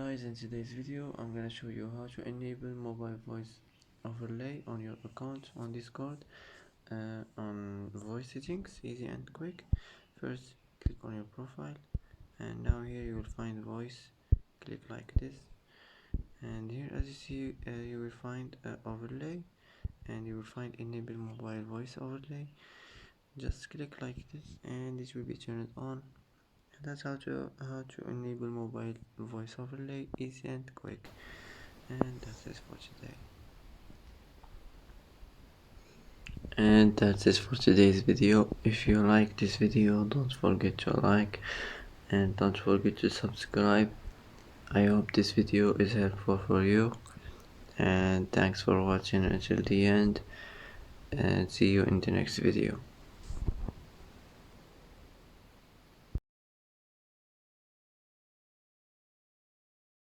Guys, in today's video I'm gonna show you how to enable mobile voice overlay on your account on Discord on voice settings. Easy and quick. First click on your profile, and now here you will find voice. Click like this, and here as you see you will find overlay, and you will find enable mobile voice overlay. Just click like this and it will be turned on. That's how to enable mobile voice overlay, easy and quick. And that's it for today. And that's it for today's video. If you like this video, don't forget to like and don't forget to subscribe. I hope this video is helpful for you, and thanks for watching until the end, and see you in the next video.